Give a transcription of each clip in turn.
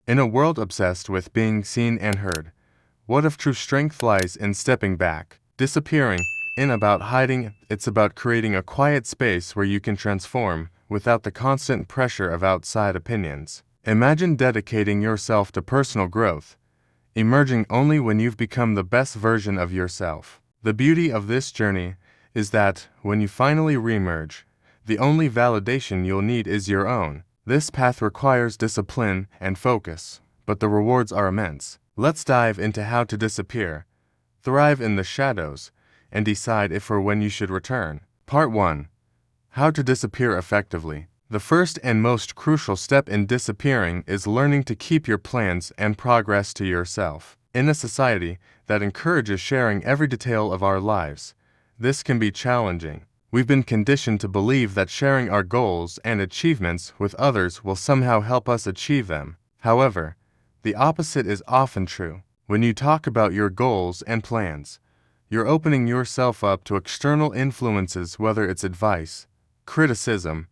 In a world obsessed with being seen and heard, what if true strength lies in stepping back, disappearing, in about hiding? It's about creating a quiet space where you can transform without the constant pressure of outside opinions. Imagine dedicating yourself to personal growth, emerging only when you've become the best version of yourself. The beauty of this journey is that when you finally reemerge, the only validation you'll need is your own. This path requires discipline and focus, but the rewards are immense. Let's dive into how to disappear, thrive in the shadows, and decide if or when you should return. Part 1. How to disappear effectively. The first and most crucial step in disappearing is learning to keep your plans and progress to yourself. In a society that encourages sharing every detail of our lives, this can be challenging. We've been conditioned to believe that sharing our goals and achievements with others will somehow help us achieve them. However, the opposite is often true. When you talk about your goals and plans, you're opening yourself up to external influences, whether it's advice, criticism,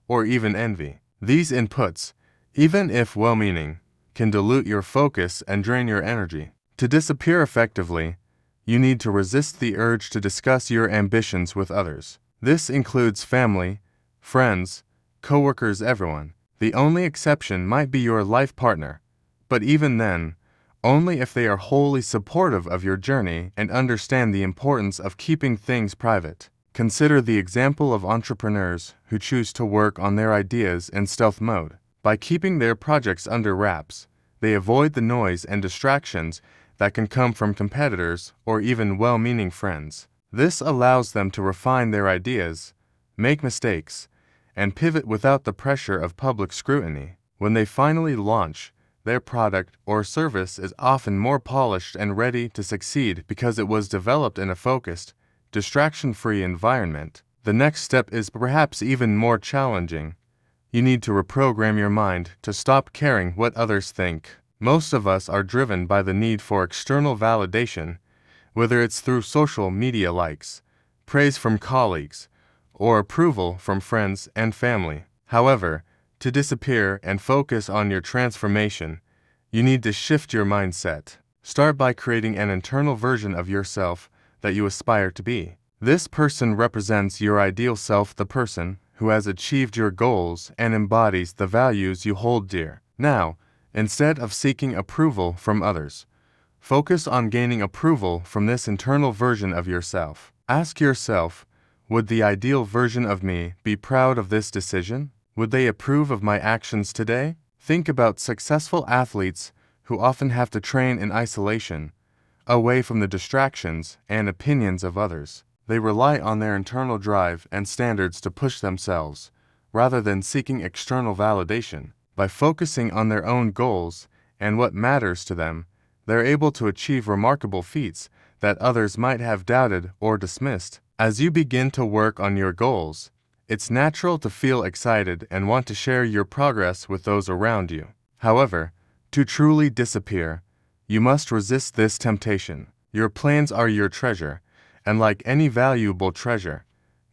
or even envy. These inputs, even if well-meaning, can dilute your focus and drain your energy. To disappear effectively, you need to resist the urge to discuss your ambitions with others. This includes family, friends, coworkers, everyone. The only exception might be your life partner, but even then, only if they are wholly supportive of your journey and understand the importance of keeping things private. Consider the example of entrepreneurs who choose to work on their ideas in stealth mode. By keeping their projects under wraps, they avoid the noise and distractions that can come from competitors or even well-meaning friends. This allows them to refine their ideas, make mistakes, and pivot without the pressure of public scrutiny. When they finally launch, their product or service is often more polished and ready to succeed because it was developed in a focused, distraction-free environment. The next step is perhaps even more challenging. You need to reprogram your mind to stop caring what others think. Most of us are driven by the need for external validation, whether it's through social media likes, praise from colleagues, or approval from friends and family. However, to disappear and focus on your transformation, you need to shift your mindset. Start by creating an internal version of yourself that you aspire to be. This person represents your ideal self, the person who has achieved your goals and embodies the values you hold dear. Now, instead of seeking approval from others, focus on gaining approval from this internal version of yourself. Ask yourself, would the ideal version of me be proud of this decision? Would they approve of my actions today? Think about successful athletes who often have to train in isolation, away from the distractions and opinions of others. They rely on their internal drive and standards to push themselves, rather than seeking external validation. By focusing on their own goals and what matters to them, they're able to achieve remarkable feats that others might have doubted or dismissed. As you begin to work on your goals, it's natural to feel excited and want to share your progress with those around you. However, to truly disappear, you must resist this temptation. Your plans are your treasure, and like any valuable treasure,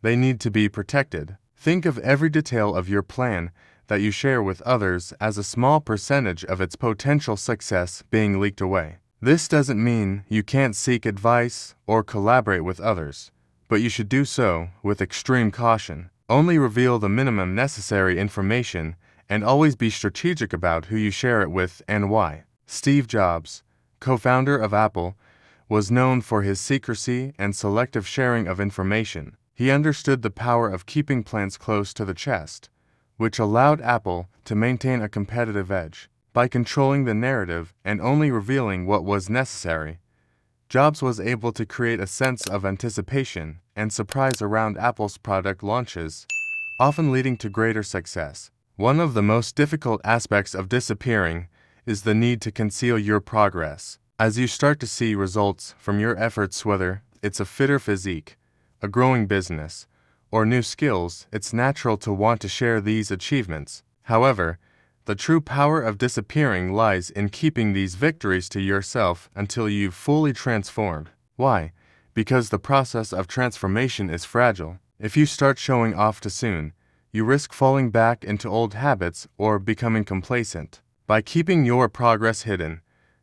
they need to be protected. Think of every detail of your plan that you share with others as a small percentage of its potential success being leaked away. This doesn't mean you can't seek advice or collaborate with others, but you should do so with extreme caution. Only reveal the minimum necessary information and always be strategic about who you share it with and why. Steve Jobs, co-founder of Apple, was known for his secrecy and selective sharing of information. He understood the power of keeping plans close to the chest, which allowed Apple to maintain a competitive edge. By controlling the narrative and only revealing what was necessary, Jobs was able to create a sense of anticipation and surprise around Apple's product launches, often leading to greater success. One of the most difficult aspects of disappearing is the need to conceal your progress. As you start to see results from your efforts, whether it's a fitter physique, a growing business, or new skills, it's natural to want to share these achievements. However, the true power of disappearing lies in keeping these victories to yourself until you've fully transformed. Why? Because the process of transformation is fragile. If you start showing off too soon, you risk falling back into old habits or becoming complacent. By keeping your progress hidden,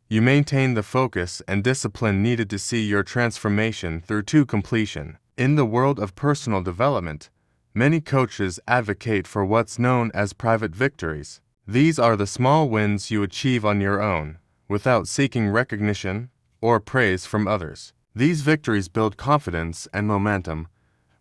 you maintain the focus and discipline needed to see your transformation through to completion. In the world of personal development, many coaches advocate for what's known as private victories. These are the small wins you achieve on your own, without seeking recognition or praise from others. These victories build confidence and momentum,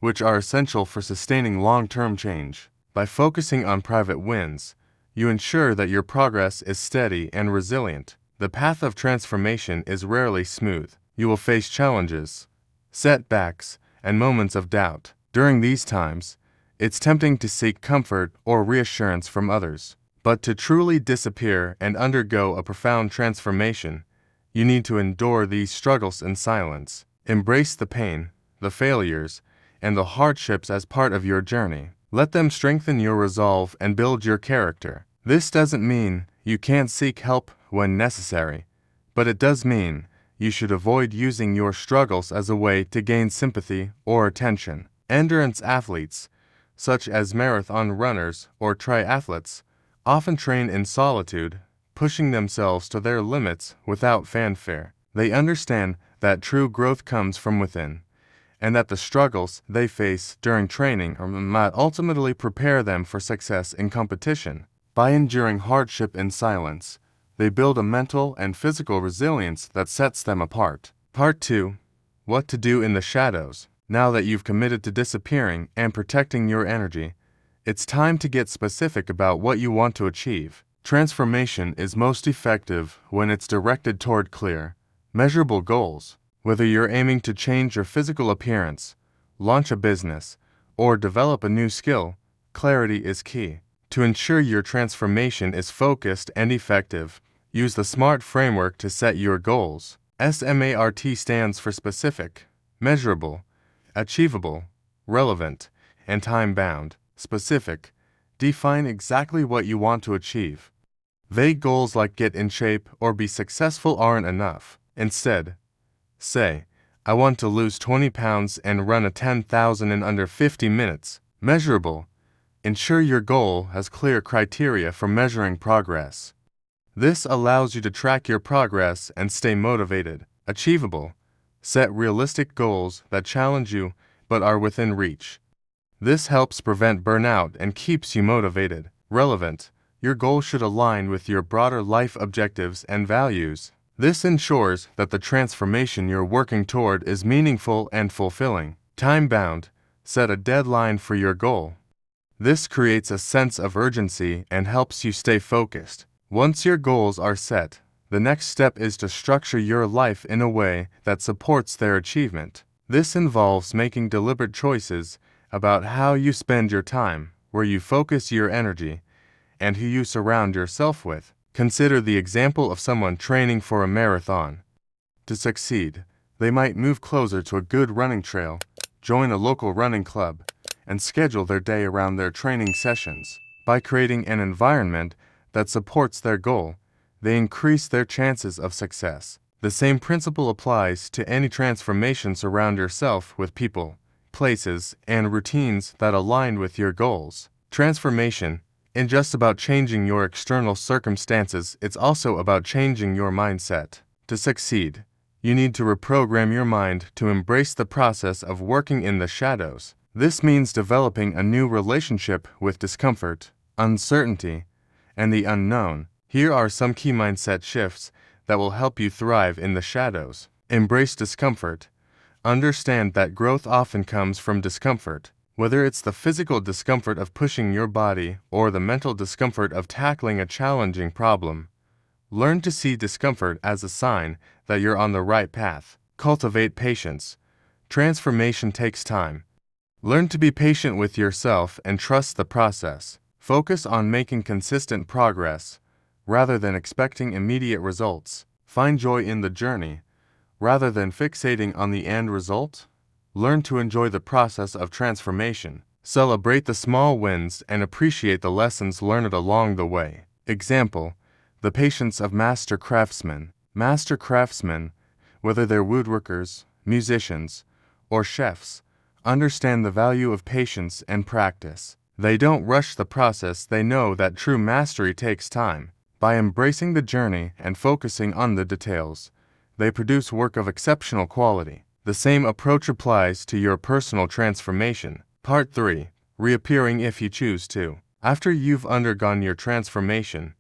which are essential for sustaining long-term change. By focusing on private wins, you ensure that your progress is steady and resilient. The path of transformation is rarely smooth. You will face challenges, setbacks, and moments of doubt. During these times, it's tempting to seek comfort or reassurance from others. But to truly disappear and undergo a profound transformation, you need to endure these struggles in silence. Embrace the pain, the failures, and the hardships as part of your journey. Let them strengthen your resolve and build your character. This doesn't mean you can't seek help when necessary, but it does mean you should avoid using your struggles as a way to gain sympathy or attention. Endurance athletes, such as marathon runners or triathletes, often train in solitude, pushing themselves to their limits without fanfare. They understand that true growth comes from within, and that the struggles they face during training might ultimately prepare them for success in competition. By enduring hardship in silence, they build a mental and physical resilience that sets them apart. Part 2. What to do in the shadows. Now that you've committed to disappearing and protecting your energy, it's time to get specific about what you want to achieve. Transformation is most effective when it's directed toward clear, measurable goals. Whether you're aiming to change your physical appearance, launch a business, or develop a new skill, clarity is key. To ensure your transformation is focused and effective, use the SMART framework to set your goals. SMART stands for specific, measurable, achievable, relevant, and time-bound. Specific. Define exactly what you want to achieve. Vague goals like get in shape or be successful aren't enough. Instead, say, I want to lose 20 pounds and run a 10,000 in under 50 minutes. Measurable. Ensure your goal has clear criteria for measuring progress. This allows you to track your progress and stay motivated. Achievable. Set realistic goals that challenge you but are within reach. This helps prevent burnout and keeps you motivated. Relevant. Your goal should align with your broader life objectives and values. This ensures that the transformation you're working toward is meaningful and fulfilling. Time-bound. Set a deadline for your goal. This creates a sense of urgency and helps you stay focused. Once your goals are set, the next step is to structure your life in a way that supports their achievement. This involves making deliberate choices about how you spend your time, where you focus your energy, and who you surround yourself with. Consider the example of someone training for a marathon. To succeed, they might move closer to a good running trail, join a local running club, and schedule their day around their training sessions. By creating an environment that supports their goal, they increase their chances of success. The same principle applies to any transformation. Surround yourself with people, places, and routines that align with your goals. Transformation isn't just about changing your external circumstances, it's also about changing your mindset. To succeed, you need to reprogram your mind to embrace the process of working in the shadows. This means developing a new relationship with discomfort, uncertainty, and the unknown. Here are some key mindset shifts that will help you thrive in the shadows. Embrace discomfort. Understand that growth often comes from discomfort. Whether it's the physical discomfort of pushing your body or the mental discomfort of tackling a challenging problem, learn to see discomfort as a sign that you're on the right path. Cultivate patience. Transformation takes time. Learn to be patient with yourself and trust the process. Focus on making consistent progress, rather than expecting immediate results. Find joy in the journey, rather than fixating on the end result. Learn to enjoy the process of transformation. Celebrate the small wins and appreciate the lessons learned along the way. Example: the patience of master craftsmen. Master craftsmen, whether they're woodworkers, musicians, or chefs, understand the value of patience and practice. They don't rush the process. They know that true mastery takes time. By embracing the journey and focusing on the details, they produce work of exceptional quality. The same approach applies to your personal transformation. Part 3. Reappearing if you choose to. After you've undergone your transformation,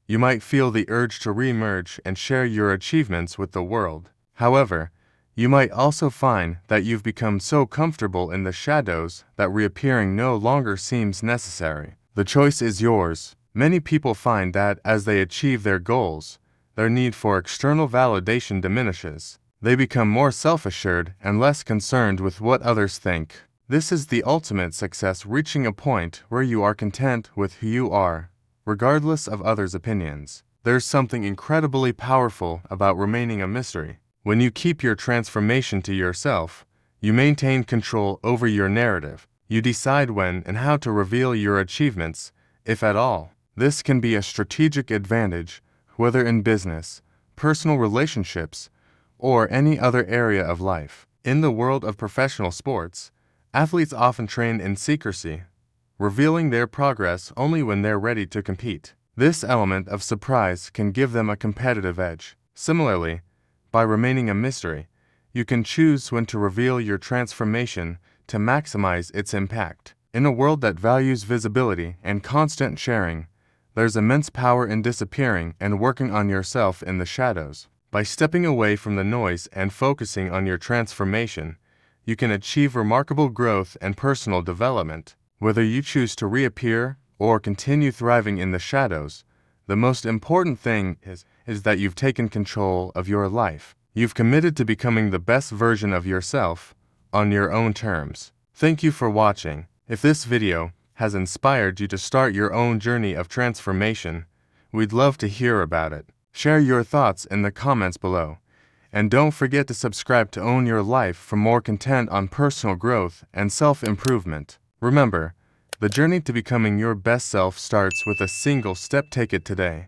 you might feel the urge to reemerge and share your achievements with the world. However, you might also find that you've become so comfortable in the shadows that reappearing no longer seems necessary. The choice is yours. Many people find that as they achieve their goals, their need for external validation diminishes. They become more self-assured and less concerned with what others think. This is the ultimate success, reaching a point where you are content with who you are, regardless of others' opinions. There's something incredibly powerful about remaining a mystery. When you keep your transformation to yourself, you maintain control over your narrative. You decide when and how to reveal your achievements, if at all. This can be a strategic advantage, whether in business, personal relationships, or any other area of life. In the world of professional sports, athletes often train in secrecy, revealing their progress only when they're ready to compete. This element of surprise can give them a competitive edge. Similarly, by remaining a mystery, you can choose when to reveal your transformation to maximize its impact. In a world that values visibility and constant sharing, there's immense power in disappearing and working on yourself in the shadows. By stepping away from the noise and focusing on your transformation, you can achieve remarkable growth and personal development. Whether you choose to reappear or continue thriving in the shadows, the most important thing is that you've taken control of your life. You've committed to becoming the best version of yourself on your own terms. Thank you for watching. If this video has inspired you to start your own journey of transformation, we'd love to hear about it. Share your thoughts in the comments below. And don't forget to subscribe to Own Your Life for more content on personal growth and self-improvement. Remember, the journey to becoming your best self starts with a single step. Take it today.